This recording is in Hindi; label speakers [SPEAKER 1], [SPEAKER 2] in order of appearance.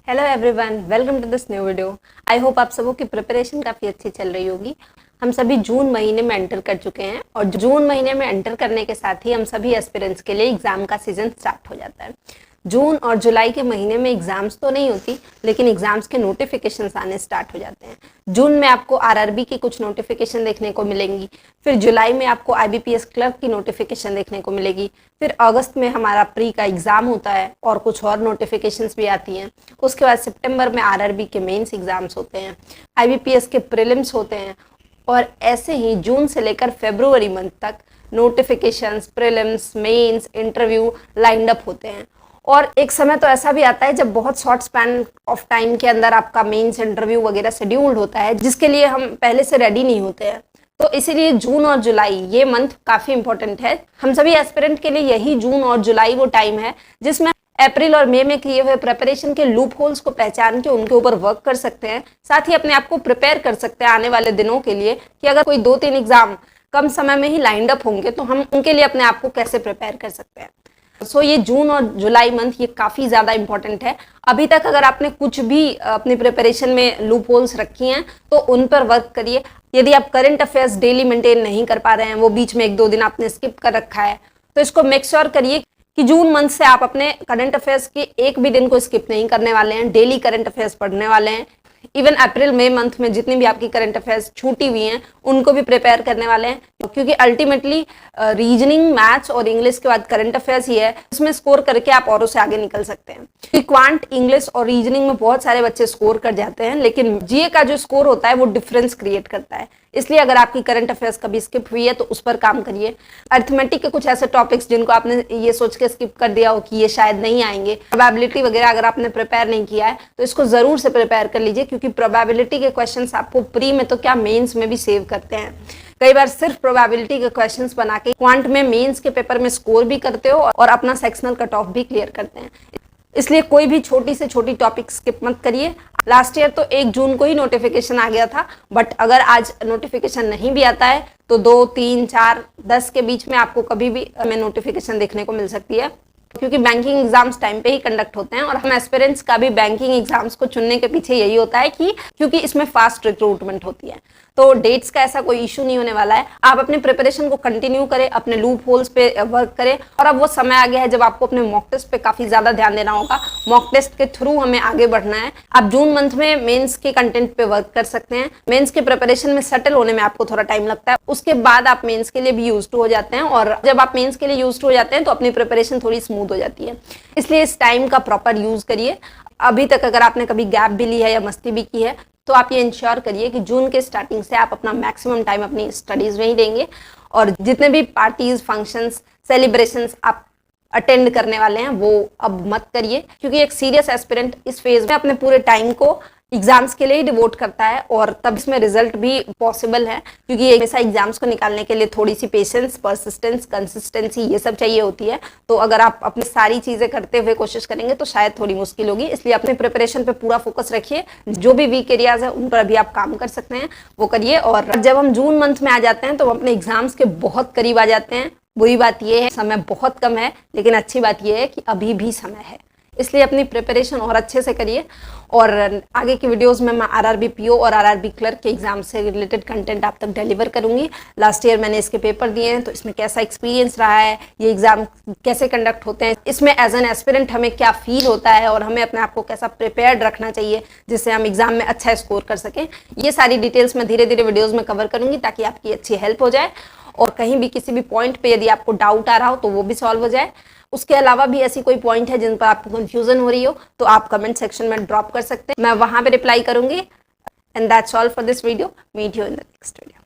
[SPEAKER 1] Hello everyone, welcome to this new video. I hope आप सबों की प्रिपरेशन काफ़ी अच्छी चल रही होगी। हम सभी जून महीने में एंटर कर चुके हैं और जून महीने में एंटर करने के साथ ही हम सभी एस्पिरेंट्स के लिए एग्ज़ाम का सीज़न स्टार्ट हो जाता है। जून और जुलाई के महीने में एग्ज़ाम्स तो नहीं होती, लेकिन एग्ज़ाम्स के नोटिफिकेशंस आने स्टार्ट हो जाते हैं। जून में आपको आरआरबी की कुछ नोटिफिकेशन देखने को मिलेंगी, फिर जुलाई में आपको आईबीपीएस क्लर्क की नोटिफिकेशन देखने को मिलेगी, फिर अगस्त में हमारा प्री का एग्ज़ाम होता है और कुछ और नोटिफिकेशंस भी आती हैं। उसके बाद सितंबर में आरआरबी के मेंस एग्ज़ाम्स होते हैं, आईबीपीएस के प्रीलिम्स होते हैं और ऐसे ही जून से लेकर फरवरी मंथ तक notifications, prelims, mains, interview lined up होते हैं। और एक समय तो ऐसा भी आता है जब बहुत शॉर्ट स्पैन ऑफ टाइम के अंदर आपका मेंस, इंटरव्यू वगैरह शेड्यूल्ड होता है, जिसके लिए हम पहले से रेडी नहीं होते हैं। तो इसीलिए जून और जुलाई ये मंथ काफ़ी इंपॉर्टेंट है। हम सभी एस्पिरेंट के लिए यही जून और जुलाई वो टाइम है जिसमें अप्रैल और मई में किए हुए प्रिपरेशन के लूप होल्स को पहचान के उनके ऊपर वर्क कर सकते हैं, साथ ही अपने आप को प्रिपेयर कर सकते हैं आने वाले दिनों के लिए कि अगर कोई 2-3 एग्जाम कम समय में ही लाइंड अप होंगे तो हम उनके लिए अपने आप को कैसे प्रिपेयर कर सकते हैं। ये जून और जुलाई मंथ ये काफ़ी ज़्यादा इंपॉर्टेंट है। अभी तक अगर आपने कुछ भी अपनी प्रिपरेशन में लूप होल्स रखी हैं तो उन पर वर्क करिए। यदि आप करंट अफेयर्स डेली मेंटेन नहीं कर पा रहे हैं, वो बीच में 1-2 दिन आपने स्किप कर रखा है, तो इसको मेक श्योर करिए कि जून मंथ से आप अपने करंट अफेयर्स के एक भी दिन को स्किप नहीं करने वाले हैं, डेली करंट अफेयर्स पढ़ने वाले हैं। इवन अप्रैल मई मंथ में जितनी भी आपकी करंट अफेयर्स छूटी हुई हैं उनको भी प्रिपेयर करने वाले हैं, क्योंकि अल्टीमेटली रीजनिंग, मैथ्स और इंग्लिश के बाद करंट अफेयर्स ही है, उसमें स्कोर करके आप औरों से आगे निकल सकते हैं। क्वांट, इंग्लिश और रीजनिंग में बहुत सारे बच्चे स्कोर कर जाते हैं, लेकिन जीए का जो स्कोर होता है वो डिफरेंस क्रिएट करता है। इसलिए अगर आपकी करंट अफेयर्स कभी स्किप हुई है तो उस पर काम करिए। अरिथमेटिक के कुछ ऐसे टॉपिक्स जिनको आपने ये सोच के स्किप कर दिया हो कि ये शायद नहीं आएंगे, प्रोबेबिलिटी वगैरह अगर आपने प्रिपेयर नहीं किया है तो इसको जरूर से प्रिपेयर कर लीजिए, क्योंकि प्रोबेबिलिटी के क्वेश्चंस आपको प्री में तो क्या मेंस में भी सेव करते हैं। कई बार सिर्फ प्रोबेबिलिटी के क्वेश्चंस बना के क्वांट में मेंस के पेपर में स्कोर भी करते हो और अपना सेक्शनल कट ऑफ भी क्लियर करते हैं। इसलिए कोई भी छोटी से छोटी टॉपिक स्किप मत करिए। लास्ट ईयर तो 1 जून को ही नोटिफिकेशन आ गया था, बट अगर आज नोटिफिकेशन नहीं भी आता है तो 2, 3, 4, 10 के बीच में आपको कभी भी हमें नोटिफिकेशन देखने को मिल सकती है, क्योंकि बैंकिंग एग्जाम्स टाइम पे ही कंडक्ट होते हैं और हम एस्पिरेंट्स का भी बैंकिंग एग्जाम्स को चुनने के पीछे यही होता है कि क्योंकि इसमें फास्ट रिक्रूटमेंट होती है, तो डेट्स का ऐसा कोई इशू नहीं होने वाला है। आप अपने प्रिपरेशन को कंटिन्यू करें, अपने लूप होल्स पे वर्क करें और अब वो समय आ गया है जब आपको अपने मॉक टेस्ट पे काफी ज्यादा ध्यान देना होगा। मॉक टेस्ट के थ्रू हमें आगे बढ़ना है। आप जून मंथ में मेंस के कंटेंट पे वर्क कर सकते हैं। मेंस के प्रिपरेशन में सेटल होने में आपको थोड़ा टाइम लगता है, उसके बाद आप मेंस के लिए भी यूज्ड हो जाते हैं और जब आप मेंस के लिए यूज्ड हो जाते हैं तो अपनी प्रिपरेशन थोड़ी स्मूथ हो जाती है। इसलिए इस टाइम का प्रॉपर यूज करिए। अभी तक अगर आपने कभी गैप भी ली है या मस्ती भी की है तो आप ये इंश्योर करिए कि जून के स्टार्टिंग से आप अपना मैक्सिमम टाइम अपनी स्टडीज में ही देंगे और जितने भी पार्टीज, फंक्शंस, सेलिब्रेशंस आप अटेंड करने वाले हैं वो अब मत करिए, क्योंकि एक सीरियस एस्पिरेंट इस फेज में अपने पूरे टाइम को एग्जाम्स के लिए ही डिवोट करता है और तब इसमें रिजल्ट भी पॉसिबल है, क्योंकि हमेशा एग्जाम्स को निकालने के लिए थोड़ी सी पेशेंस, परसिस्टेंस, कंसिस्टेंसी ये सब चाहिए होती है। तो अगर आप अपनी सारी चीजें करते हुए कोशिश करेंगे तो शायद थोड़ी मुश्किल होगी। इसलिए अपने प्रिपरेशन पे पूरा फोकस रखिए। जो भी वीक एरियाज है उन पर अभी आप काम कर सकते हैं, वो करिए। और जब हम जून मंथ में आ जाते हैं तो हम अपने एग्जाम्स के बहुत करीब आ जाते हैं। बुरी बात यह है समय बहुत कम है, लेकिन अच्छी बात यह है कि अभी भी समय है, इसलिए अपनी प्रिपरेशन और अच्छे से करिए। और आगे की वीडियोस में मैं आरआरबी पीओ और आरआरबी क्लर्क के एग्जाम से रिलेटेड कंटेंट आप तक डिलीवर करूंगी। लास्ट ईयर मैंने इसके पेपर दिए हैं तो इसमें कैसा एक्सपीरियंस रहा है, ये एग्जाम कैसे कंडक्ट होते हैं, इसमें एज एन एस्पिरेंट हमें क्या फील होता है और हमें अपने आप को कैसा प्रिपेयर्ड रखना चाहिए जिससे हम एग्जाम में अच्छा स्कोर कर सकें, ये सारी डिटेल्स मैं धीरे धीरे वीडियोज़ में कवर करूंगी ताकि आपकी अच्छी हेल्प हो जाए और कहीं भी किसी भी पॉइंट पे यदि आपको डाउट आ रहा हो तो वो भी सॉल्व हो जाए। उसके अलावा भी ऐसी कोई पॉइंट है जिन पर आपको कंफ्यूजन हो रही हो तो आप कमेंट सेक्शन में ड्रॉप कर सकते हैं, मैं वहां पे रिप्लाई करूंगी। And that's all for this video. Meet you in the next video.